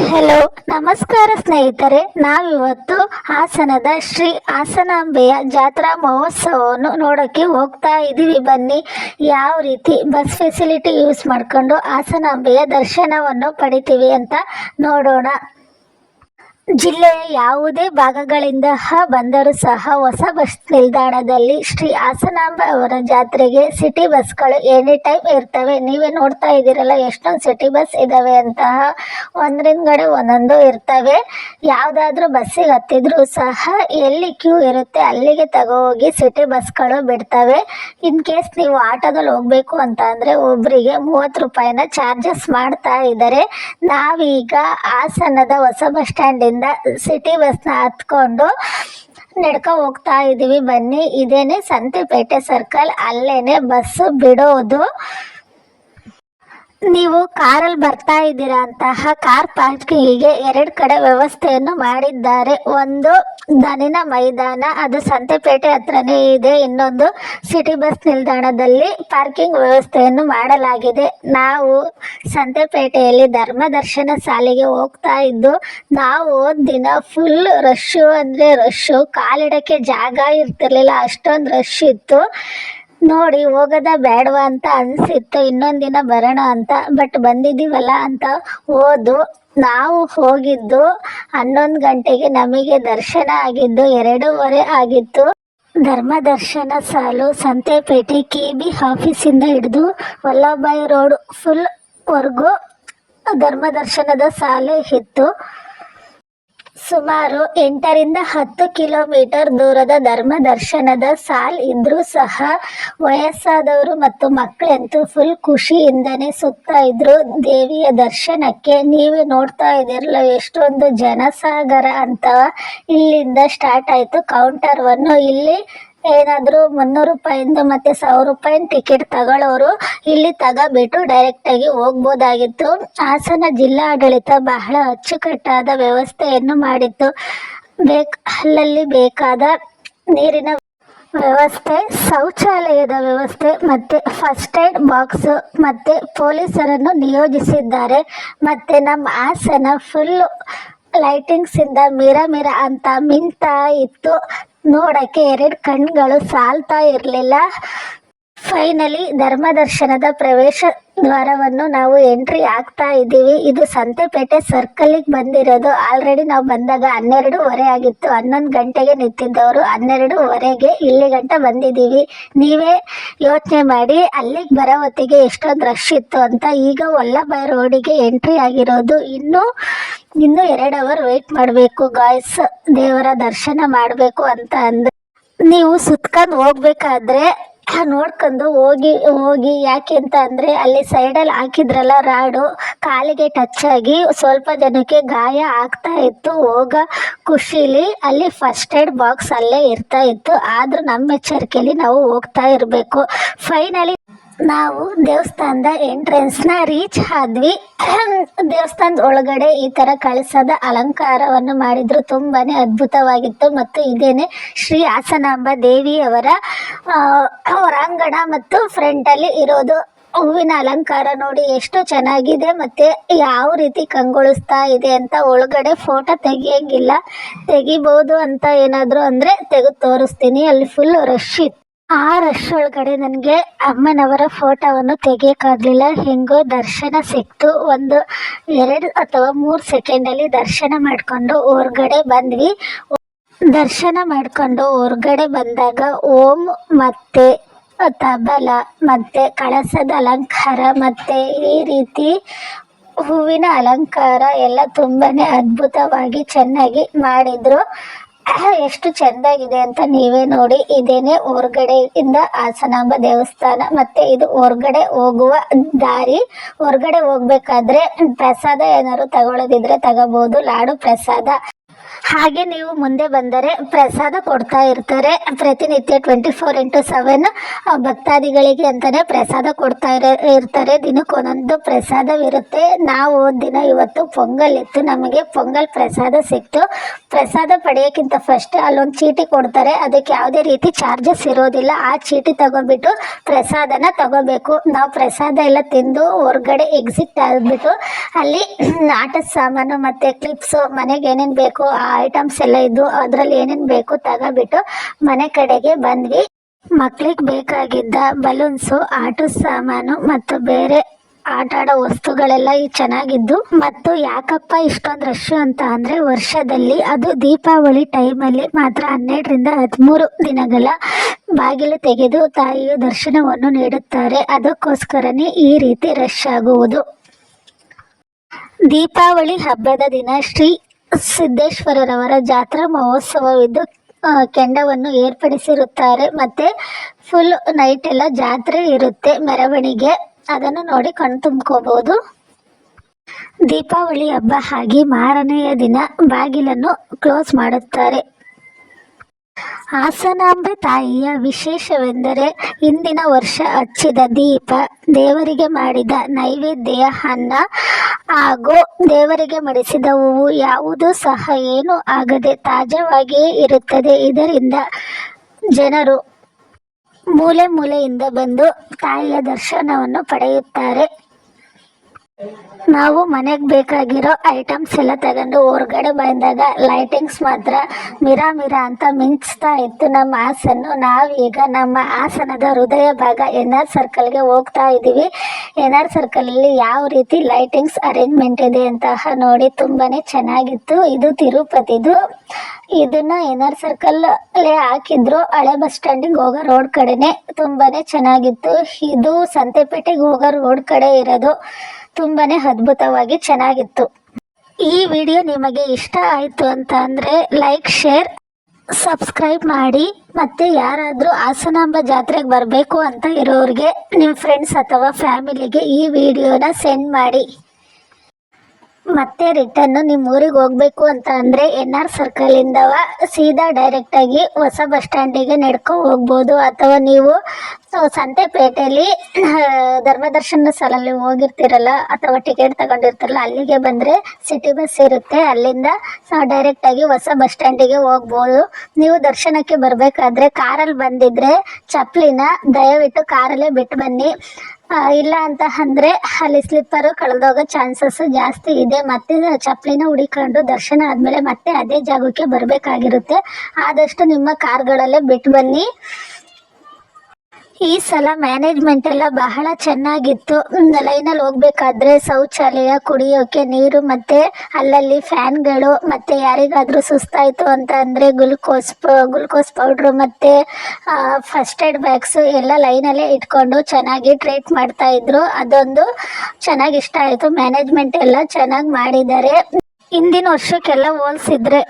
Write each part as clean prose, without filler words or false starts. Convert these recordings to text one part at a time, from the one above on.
Hello, ನಮಸ್ಕಾರ ಸ್ನೇಹಿತರೆ. ನಾವಿವತ್ತು ಹಾಸನದ ಶ್ರೀ ಹಾಸನಾಂಬೆಯ ಜಾತ್ರಾ ಮಹೋತ್ಸವವನ್ನು ನೋಡೋಕ್ಕೆ ಹೋಗ್ತಾ ಇದ್ದೀವಿ. ಬನ್ನಿ, ಯಾವ ರೀತಿ ಬಸ್ ಫೆಸಿಲಿಟಿ ಯೂಸ್ ಮಾಡಿಕೊಂಡು ಹಾಸನಾಂಬೆಯ ದರ್ಶನವನ್ನು ಪಡಿತೀವಿ ಅಂತ ನೋಡೋಣ. ಜಿಲ್ಲೆಯ ಯಾವುದೇ ಭಾಗಗಳಿಂದ ಬಂದರೂ ಸಹ ಹೊಸ ಬಸ್ ನಿಲ್ದಾಣದಲ್ಲಿ ಶ್ರೀ ಹಾಸನಾಂಬ ಅವರ ಜಾತ್ರೆಗೆ ಸಿಟಿ ಬಸ್ಗಳು ಎನಿ ಟೈಮ್ ಇರ್ತವೆ. ನೀವೇ ನೋಡ್ತಾ ಇದ್ದೀರಲ್ಲ ಎಷ್ಟೊಂದು ಸಿಟಿ ಬಸ್ ಇದ್ದಾವೆ ಅಂತಹ, ಒಂದ್ರಿಂದಗಡೆ ಒಂದೊಂದು ಇರ್ತವೆ. ಯಾವುದಾದ್ರೂ ಬಸ್ಸಿಗೆ ಹತ್ತಿದ್ರೂ ಸಹ ಎಲ್ಲಿ ಕ್ಯೂ ಇರುತ್ತೆ ಅಲ್ಲಿಗೆ ತಗೋಗಿ ಸಿಟಿ ಬಸ್ಗಳು ಬಿಡ್ತವೆ. ಇನ್ ಕೇಸ್ ನೀವು ಆಟೋದಲ್ಲಿ ಹೋಗ್ಬೇಕು ಅಂತ ಅಂದರೆ ಒಬ್ಬರಿಗೆ 30 ರೂಪಾಯಿನ ಚಾರ್ಜಸ್ ಮಾಡ್ತಾ ಇದ್ದಾರೆ. ನಾವೀಗ ಹಾಸನದ ಹೊಸ ಬಸ್ ಸ್ಟ್ಯಾಂಡಿಂದ ಸಿಟಿ ಬಸ್ನ ಹತ್ಕೊಂಡು ನಡ್ಕೊ ಹೋಗ್ತಾ ಇದ್ದೀವಿ. ಬನ್ನಿ, ಇದೇನೆ ಸಂತೆಪೇಟೆ ಸರ್ಕಲ್, ಅಲ್ಲೇನೆ ಬಸ್ ಬಿಡೋದು. ನೀವು ಕಾರಲ್ಲಿ ಬರ್ತಾ ಇದ್ದೀರಾ ಅಂತಹ ಕಾರ್ ಪಾರ್ಕಿಂಗಿಗೆ 2 ಕಡೆ ವ್ಯವಸ್ಥೆಯನ್ನು ಮಾಡಿದ್ದಾರೆ. ಒಂದು ದನಿನ ಮೈದಾನ, ಅದು ಸಂತೆಪೇಟೆ ಹತ್ರನೇ ಇದೆ. ಇನ್ನೊಂದು ಸಿಟಿ ಬಸ್ ನಿಲ್ದಾಣದಲ್ಲಿ ಪಾರ್ಕಿಂಗ್ ವ್ಯವಸ್ಥೆಯನ್ನು ಮಾಡಲಾಗಿದೆ. ನಾವು ಸಂತೆಪೇಟೆಯಲ್ಲಿ ಧರ್ಮ ದರ್ಶನ ಸಾಲಿಗೆ ಹೋಗ್ತಾ ಇದ್ದು, ನಾವು ದಿನ ಫುಲ್ ರಶ್ಶು ಅಂದರೆ ರಶ್ಶು, ಕಾಲಿಡಕ್ಕೆ ಜಾಗ ಇರ್ತಿರ್ಲಿಲ್ಲ, ಅಷ್ಟೊಂದು ರಶ್ ಇತ್ತು. ನೋಡಿ ಹೋಗೋದ ಬೇಡವಾ ಅಂತ ಅನಿಸಿತ್ತು, ಇನ್ನೊಂದು ದಿನ ಬರೋಣ ಅಂತ. ಬಟ್ ಬಂದಿದ್ದೀವಲ್ಲ ಅಂತ ನಾವು ಹೋಗಿದ್ದು 11 ಗಂಟೆಗೆ, ನಮಗೆ ದರ್ಶನ ಆಗಿದ್ದು 2:15 ಆಗಿತ್ತು. ಧರ್ಮ ದರ್ಶನ ಸಾಲು ಸಂತೆಪೇಟೆ KB ಆಫೀಸಿಂದ ಹಿಡಿದು ವಲ್ಲಭಾಯ್ ರೋಡ್ ಫುಲ್ ವರ್ಗೂ ಧರ್ಮ ದರ್ಶನದ ಸಾಲು ಇತ್ತು. ಸುಮಾರು 8ರಿಂದ 10 ಕಿಲೋಮೀಟರ್ ದೂರದ ಧರ್ಮ ದರ್ಶನದ ಸಾಲ್ ಇದ್ರೂ ಸಹ ವಯಸ್ಸಾದವರು ಮತ್ತು ಮಕ್ಕಳಂತೂ ಫುಲ್ ಖುಷಿಯಿಂದನೇ ಸುತ್ತಾ ಇದ್ರು ದೇವಿಯ ದರ್ಶನಕ್ಕೆ. ನೀವೇ ನೋಡ್ತಾ ಇದ್ದೀರಲ್ಲ ಎಷ್ಟೊಂದು ಜನಸಾಗರ ಅಂತ. ಇಲ್ಲಿಂದ ಸ್ಟಾರ್ಟ್ ಆಯಿತು ಕೌಂಟರ್ವನ್ನು. ಇಲ್ಲಿ ಏನಾದರೂ 300 ರೂಪಾಯಿಂದ ಮತ್ತು 1000 ರೂಪಾಯಿ ಟಿಕೆಟ್ ತಗೊಳ್ಳೋರು ಇಲ್ಲಿ ತಗೋಬಿಟ್ಟು ಡೈರೆಕ್ಟಾಗಿ ಹೋಗ್ಬೋದಾಗಿತ್ತು. ಹಾಸನ ಜಿಲ್ಲಾಡಳಿತ ಬಹಳ ಅಚ್ಚುಕಟ್ಟಾದ ವ್ಯವಸ್ಥೆಯನ್ನು ಮಾಡಿತ್ತು. ಅಲ್ಲಲ್ಲಿ ಬೇಕಾದ ನೀರಿನ ವ್ಯವಸ್ಥೆ, ಶೌಚಾಲಯದ ವ್ಯವಸ್ಥೆ ಮತ್ತು ಫಸ್ಟ್ ಏಡ್ ಬಾಕ್ಸ್ ಮತ್ತು ಪೊಲೀಸರನ್ನು ನಿಯೋಜಿಸಿದ್ದಾರೆ. ಮತ್ತು ನಮ್ಮ ಹಾಸನ ಫುಲ್ಲು ಲೈಟಿಂಗ್ಸಿಂದ ಮಿರ ಅಂತ ಮಿಂತಾ ಇತ್ತು. ನೋಡೋಕ್ಕೆ 2 ಕಣ್ಗಳು ಸಾಲ್ತಾ ಇರಲಿಲ್ಲ. ಫೈನಲಿ ಧರ್ಮ ದರ್ಶನದ ಪ್ರವೇಶ ದ್ವಾರವನ್ನು ನಾವು ಎಂಟ್ರಿ ಆಗ್ತಾ ಇದ್ದೀವಿ. ಇದು ಸಂತೆಪೇಟೆ ಸರ್ಕಲ್ಗೆ ಬಂದಿರೋದು. ಆಲ್ರೆಡಿ ನಾವು ಬಂದಾಗ 12:15 ಆಗಿತ್ತು. 11 ಗಂಟೆಗೆ ನಿಂತಿದ್ದವರು 12:15ಗೆ ಇಲ್ಲಿ ಗಂಟ ಬಂದಿದ್ದೀವಿ. ನೀವೇ ಯೋಚನೆ ಮಾಡಿ ಅಲ್ಲಿಗೆ ಬರೋ ಹೊತ್ತಿಗೆ ಎಷ್ಟೊಂದು ರಶ್ ಇತ್ತು ಅಂತ. ಈಗ ವಲ್ಲಭಾಯ್ ರೋಡಿಗೆ ಎಂಟ್ರಿ ಆಗಿರೋದು. ಇನ್ನೂ 2 ಅವರ್ ವೆಯ್ಟ್ ಮಾಡಬೇಕು ಗಾಯ್ಸ್, ದೇವರ ದರ್ಶನ ಮಾಡಬೇಕು ಅಂತ ಅಂದ್ರೆ. ನೀವು ಸುತ್ಕೊಂಡು ಹೋಗ್ಬೇಕಾದ್ರೆ ನೋಡ್ಕೊಂಡು ಹೋಗಿ ಯಾಕೆ ಅಂತ ಅಂದರೆ ಅಲ್ಲಿ ಸೈಡಲ್ಲಿ ಹಾಕಿದ್ರಲ್ಲ ರಾಡು, ಕಾಲಿಗೆ ಟಚ್ ಆಗಿ ಸ್ವಲ್ಪ ಜನಕ್ಕೆ ಗಾಯ ಆಗ್ತಾ ಇತ್ತು. ಖುಷಿಲಿ ಅಲ್ಲಿ ಫಸ್ಟ್ ಏಡ್ ಬಾಕ್ಸ್ ಅಲ್ಲೇ ಇರ್ತಾ ಇತ್ತು. ಆದರೂ ನಮ್ಮ ಎಚ್ಚರಿಕೆಯಲ್ಲಿ ನಾವು ಹೋಗ್ತಾ ಇರಬೇಕು. ಫೈನಲಿ ನಾವು ದೇವಸ್ಥಾನದ ಎಂಟ್ರೆನ್ಸ್ನ ರೀಚ್ ಆದ್ವಿ. ದೇವಸ್ಥಾನದ ಒಳಗಡೆ ಈ ಥರ ಕಳಸದ ಅಲಂಕಾರವನ್ನು ಮಾಡಿದ್ರು, ತುಂಬಾ ಅದ್ಭುತವಾಗಿತ್ತು. ಮತ್ತು ಇದೇನೆ ಶ್ರೀ ಹಾಸನಾಂಬ ದೇವಿಯವರ ಹೊರಾಂಗಣ ಮತ್ತು ಫ್ರಂಟಲ್ಲಿ ಇರೋದು. ಹೂವಿನ ಅಲಂಕಾರ ನೋಡಿ ಎಷ್ಟು ಚೆನ್ನಾಗಿದೆ ಮತ್ತು ಯಾವ ರೀತಿ ಕಂಗೊಳಿಸ್ತಾ ಇದೆ ಅಂತ. ಒಳಗಡೆ ಫೋಟೋ ತೆಗಿಯೋಂಗಿಲ್ಲ, ತೆಗಿಬೋದು ಅಂತ ಏನಾದರೂ ಅಂದರೆ ತೆಗೆದು ತೋರಿಸ್ತೀನಿ. ಅಲ್ಲಿ ಫುಲ್ ರಶ್ ಇತ್ತು. ಆ ರಶ್ ಒಳಗಡೆ ನನಗೆ ಅಮ್ಮನವರ ಫೋಟೋವನ್ನು ತೆಗಿಯೋಕ್ಕಾಗಲಿಲ್ಲ. ಹೆಂಗೋ ದರ್ಶನ ಸಿಕ್ತು. 2 ಅಥವಾ 3 ಸೆಕೆಂಡಲ್ಲಿ ದರ್ಶನ ಮಾಡಿಕೊಂಡು ಹೊರಗಡೆ ಬಂದ್ವಿ. ದರ್ಶನ ಮಾಡಿಕೊಂಡು ಹೊರಗಡೆ ಬಂದಾಗ ಓಂ ಮತ್ತು ತಬಲ ಮತ್ತು ಕಳಸದ ಅಲಂಕಾರ ಮತ್ತು ಈ ರೀತಿ ಹೂವಿನ ಅಲಂಕಾರ ಎಲ್ಲ ತುಂಬಾ ಅದ್ಭುತವಾಗಿ ಚೆನ್ನಾಗಿ ಮಾಡಿದರು. ಎಷ್ಟು ಚೆಂದಾಗಿದೆ ಅಂತ ನೀವೇ ನೋಡಿ. ಇದೇನೆ ಹೊರಗಡೆಯಿಂದ ಹಾಸನಾಂಬ ದೇವಸ್ಥಾನ. ಮತ್ತು ಇದು ಹೊರಗಡೆ ಹೋಗುವ ದಾರಿ. ಹೊರಗಡೆ ಹೋಗ್ಬೇಕಾದ್ರೆ ಪ್ರಸಾದ ಏನಾದ್ರು ತಗೊಳ್ಳೋದಿದ್ರೆ ತಗೋಬೋದು, ಲಾಡು ಪ್ರಸಾದ. ಹಾಗೆ ನೀವು ಮುಂದೆ ಬಂದರೆ ಪ್ರಸಾದ ಕೊಡ್ತಾ ಇರ್ತಾರೆ. ಪ್ರತಿನಿತ್ಯ 24x7 ಭಕ್ತಾದಿಗಳಿಗೆ ಅಂತಾನೆ ಪ್ರಸಾದ ಕೊಡ್ತಾ ಇರ್ತಾರೆ. ದಿನಕ್ಕೆ ಒಂದೊಂದು ಪ್ರಸಾದವಿರುತ್ತೆ. ನಾವು ದಿನ ಇವತ್ತು ಪೊಂಗಲ್ ಇತ್ತು, ನಮಗೆ ಪೊಂಗಲ್ ಪ್ರಸಾದ ಸಿಕ್ತು. ಪ್ರಸಾದ ಪಡೆಯೋಕ್ಕಿಂತ ಫಸ್ಟ್ ಅಲ್ಲೊಂದು ಚೀಟಿ ಕೊಡ್ತಾರೆ, ಅದಕ್ಕೆ ಯಾವುದೇ ರೀತಿ ಚಾರ್ಜಸ್ ಇರೋದಿಲ್ಲ. ಆ ಚೀಟಿ ತಗೊಂಡ್ಬಿಟ್ಟು ಪ್ರಸಾದನ ತಗೋಬೇಕು. ನಾವು ಪ್ರಸಾದ ಎಲ್ಲ ತಿಂದು ಹೊರಗಡೆ ಎಕ್ಸಿಟ್ ಆಗಿಬಿಟ್ಟು ಅಲ್ಲಿ ಆಟದ ಸಾಮಾನು ಮತ್ತು ಕ್ಲಿಪ್ಸು, ಮನೆಗೆ ಏನೇನು ಬೇಕು ಆ ಐಟಮ್ಸ್ ಎಲ್ಲ ಇದ್ದು ಅದರಲ್ಲಿ ಏನೇನು ಬೇಕು ತಗೋಬಿಟ್ಟು ಮನೆ ಕಡೆಗೆ ಬಂದ್ವಿ. ಮಕ್ಳಿಗೆ ಬೇಕಾಗಿದ್ದ ಬಲೂನ್ಸು, ಆಟದ ಸಾಮಾನು ಮತ್ತು ಬೇರೆ ಆಟ ಆಡೋ ವಸ್ತುಗಳೆಲ್ಲ ಚೆನ್ನಾಗಿದ್ದು. ಮತ್ತು ಯಾಕಪ್ಪ ಇಷ್ಟೊಂದು ರಶ್ಶು ಅಂತ ಅಂದರೆ, ವರ್ಷದಲ್ಲಿ ಅದು ದೀಪಾವಳಿ ಟೈಮಲ್ಲಿ ಮಾತ್ರ 12ರಿಂದ 13 ದಿನಗಳ ಬಾಗಿಲು ತೆಗೆದು ತಾಯಿಯ ದರ್ಶನವನ್ನು ನೀಡುತ್ತಾರೆ. ಅದಕ್ಕೋಸ್ಕರನೇ ಈ ರೀತಿ ರಶ್ ಆಗುವುದು. ದೀಪಾವಳಿ ಹಬ್ಬದ ದಿನ ಶ್ರೀ ಸಿದ್ದೇಶ್ವರರವರ ಜಾತ್ರಾ ಮಹೋತ್ಸವವಿದ್ದು ಕೆಂಡವನ್ನು ಏರ್ಪಡಿಸಿರುತ್ತಾರೆ. ಮತ್ತು ಫುಲ್ ನೈಟ್ ಎಲ್ಲ ಜಾತ್ರೆ ಇರುತ್ತೆ, ಮೆರವಣಿಗೆ, ಅದನ್ನು ನೋಡಿ ಕಣ್ ತುಂಬ್ಕೋಬಹುದು. ದೀಪಾವಳಿ ಹಬ್ಬ ಆಗಿ ಮಾರನೆಯ ದಿನ ಬಾಗಿಲನ್ನು ಕ್ಲೋಸ್ ಮಾಡುತ್ತಾರೆ. ಹಾಸನಾಂಬೆ ತಾಯಿಯ ವಿಶೇಷವೆಂದರೆ ಹಿಂದಿನ ವರ್ಷ ಹಚ್ಚಿದ ದೀಪ, ದೇವರಿಗೆ ಮಾಡಿದ ನೈವೇದ್ಯ ಅನ್ನ ಹಾಗೂ ದೇವರಿಗೆ ಮಡಿಸಿದ ಹೂವು ಯಾವುದೂ ಸಹ ಏನೂ ಆಗದೆ ತಾಜಾವಾಗಿಯೇ ಇರುತ್ತದೆ. ಇದರಿಂದ ಜನರು ಮೂಲೆ ಮೂಲೆಯಿಂದ ಬಂದು ತಾಯಿಯ ದರ್ಶನವನ್ನು ಪಡೆಯುತ್ತಾರೆ. ನಾವು ಮನೆಗೆ ಬೇಕಾಗಿರೋ ಐಟಮ್ಸ್ ಎಲ್ಲ ತಗೊಂಡು ಹೊರಗಡೆ ಬಂದಾಗ ಲೈಟಿಂಗ್ಸ್ ಮಾತ್ರ ಮಿರಾ ಅಂತ ಮಿಂಚ್ತಾ ಇತ್ತು ನಮ್ಮ ಹಾಸನ್ನು. ನಾವೀಗ ನಮ್ಮ ಹಾಸನದ ಹೃದಯ ಭಾಗ NR ಸರ್ಕಲ್ಗೆ ಹೋಗ್ತಾ ಇದ್ದೀವಿ. NR ಸರ್ಕಲಲ್ಲಿ ಯಾವ ರೀತಿ ಲೈಟಿಂಗ್ಸ್ ಅರೇಂಜ್ಮೆಂಟ್ ಇದೆ ಅಂತ ನೋಡಿ ತುಂಬಾ ಚೆನ್ನಾಗಿತ್ತು. ಇದು ತಿರುಪತಿದು. ಇದನ್ನು NR ಸರ್ಕಲ್ಲೇ ಹಾಕಿದ್ರು, ಹಳೆ ಬಸ್ ಸ್ಟ್ಯಾಂಡಿಗೆ ಹೋಗೋ ರೋಡ್ ಕಡೆನೆ. ತುಂಬಾ ಚೆನ್ನಾಗಿತ್ತು. ಇದು ಸಂತೆಪೇಟೆಗೆ ಹೋಗೋ ರೋಡ್ ಕಡೆ ಇರೋದು. ತುಂಬಾ ಅದ್ಭುತವಾಗಿ ಚೆನ್ನಾಗಿತ್ತು. ಈ ವಿಡಿಯೋ ನಿಮಗೆ ಇಷ್ಟ ಆಯಿತು ಅಂತ ಅಂದರೆ ಲೈಕ್, ಶೇರ್, ಸಬ್ಸ್ಕ್ರೈಬ್ ಮಾಡಿ. ಮತ್ತು ಯಾರಾದರೂ ಹಾಸನಾಂಬ ಜಾತ್ರೆಗೆ ಬರಬೇಕು ಅಂತ ಇರೋರಿಗೆ ನಿಮ್ಮ ಫ್ರೆಂಡ್ಸ್ ಅಥವಾ ಫ್ಯಾಮಿಲಿಗೆ ಈ ವಿಡಿಯೋನ ಸೆಂಡ್ ಮಾಡಿ. ಮತ್ತೆ ರಿಟರ್ನು ನಿಮ್ಮ ಊರಿಗೆ ಹೋಗಬೇಕು ಅಂತ ಅಂದರೆ NR ಸರ್ಕಲಿಂದ ಸೀದಾ ಡೈರೆಕ್ಟಾಗಿ ಹೊಸ ಬಸ್ ಸ್ಟ್ಯಾಂಡಿಗೆ ನಡ್ಕೊ ಹೋಗ್ಬೋದು. ಅಥವಾ ನೀವು ಸಂತೆಪೇಟೆಯಲ್ಲಿ ಧರ್ಮದರ್ಶನ ಸಾಲಲ್ಲಿ ಹೋಗಿರ್ತೀರಲ್ಲ ಅಥವಾ ಟಿಕೆಟ್ ತಗೊಂಡಿರ್ತೀರಲ್ಲ, ಅಲ್ಲಿಗೆ ಬಂದರೆ ಸಿಟಿ ಬಸ್ ಇರುತ್ತೆ. ಅಲ್ಲಿಂದ ಡೈರೆಕ್ಟಾಗಿ ಹೊಸ ಬಸ್ ಸ್ಟ್ಯಾಂಡಿಗೆ ಹೋಗ್ಬೋದು. ನೀವು ದರ್ಶನಕ್ಕೆ ಬರಬೇಕಾದ್ರೆ ಕಾರಲ್ಲಿ ಬಂದಿದ್ದರೆ ಚಪ್ಪಲಿನ ದಯವಿಟ್ಟು ಕಾರಲ್ಲೇ ಬಿಟ್ಟು ಬನ್ನಿ. ಇಲ್ಲ ಅಂತ ಅಂದರೆ ಅಲ್ಲಿ ಸ್ಲಿಪ್ಪರು ಕಳೆದೋಗೋ ಚಾನ್ಸಸ್ ಜಾಸ್ತಿ ಇದೆ. ಮತ್ತೆ ಚಪ್ಪಲಿನ ಹುಡಿಕೊಂಡು ದರ್ಶನ ಆದಮೇಲೆ ಮತ್ತೆ ಅದೇ ಜಾಗಕ್ಕೆ ಬರಬೇಕಾಗಿರುತ್ತೆ. ಆದಷ್ಟು ನಿಮ್ಮ ಕಾರ್ಗಳಲ್ಲೇ ಬಿಟ್ಟು ಬನ್ನಿ. ಈ ಸಲ ಮ್ಯಾನೇಜ್ಮೆಂಟ್ ಎಲ್ಲ ಬಹಳ ಚೆನ್ನಾಗಿತ್ತು. ಲೈನಲ್ಲಿ ಹೋಗ್ಬೇಕಾದ್ರೆ ಶೌಚಾಲಯ, ಕುಡಿಯೋಕೆ ನೀರು ಮತ್ತು ಅಲ್ಲಲ್ಲಿ ಫ್ಯಾನ್ಗಳು, ಮತ್ತು ಯಾರಿಗಾದರೂ ಸುಸ್ತಾಯಿತು ಅಂತ ಅಂದರೆ ಗ್ಲುಕೋಸ್ ಪೌಡ್ರು ಮತ್ತು ಫಸ್ಟ್ ಏಡ್ ಬ್ಯಾಗ್ಸು ಎಲ್ಲ ಲೈನಲ್ಲೇ ಇಟ್ಕೊಂಡು ಚೆನ್ನಾಗಿ ಟ್ರೀಟ್ ಮಾಡ್ತಾಯಿದ್ರು. ಅದೊಂದು ಚೆನ್ನಾಗಿ ಇಷ್ಟ ಆಯಿತು. ಮ್ಯಾನೇಜ್ಮೆಂಟ್ ಎಲ್ಲ ಚೆನ್ನಾಗಿ ಮಾಡಿದ್ದಾರೆ. ಹಿಂದಿನ ವರ್ಷಕ್ಕೆಲ್ಲ ಹೋಲಿಸಿದ್ರೆ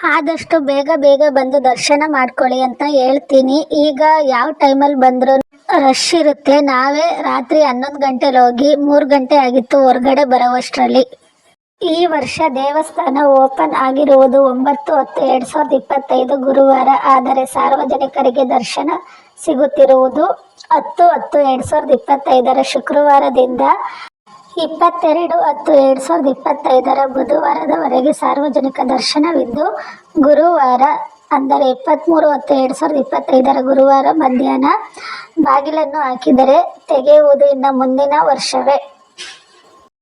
ಆದಷ್ಟು ಬೇಗ ಬಂದು ದರ್ಶನ ಮಾಡ್ಕೊಳ್ಳಿ ಅಂತ ಹೇಳ್ತೀನಿ. ಈಗ ಯಾವ ಟೈಮಲ್ಲಿ ಬಂದರೂ ರಶ್ ಇರುತ್ತೆ. ನಾವೇ ರಾತ್ರಿ 11 ಗಂಟೆಲಿ ಹೋಗಿ 3 ಗಂಟೆ ಆಗಿತ್ತು ಹೊರಗಡೆ ಬರೋವಷ್ಟರಲ್ಲಿ. ಈ ವರ್ಷ ದೇವಸ್ಥಾನ ಓಪನ್ ಆಗಿರುವುದು 9/10/2025 ಗುರುವಾರ. ಆದರೆ ಸಾರ್ವಜನಿಕರಿಗೆ ದರ್ಶನ ಸಿಗುತ್ತಿರುವುದು 10/10/2025 ಶುಕ್ರವಾರದಿಂದ 22/10/2025 ಬುಧವಾರದವರೆಗೆ ಸಾರ್ವಜನಿಕ ದರ್ಶನವಿದ್ದು, ಗುರುವಾರ ಅಂದರೆ 23/10/2025 ಗುರುವಾರ ಮಧ್ಯಾಹ್ನ ಬಾಗಿಲನ್ನು ಹಾಕಿದರೆ ತೆಗೆಯುವುದು ಇನ್ನು ಮುಂದಿನ ವರ್ಷವೇ.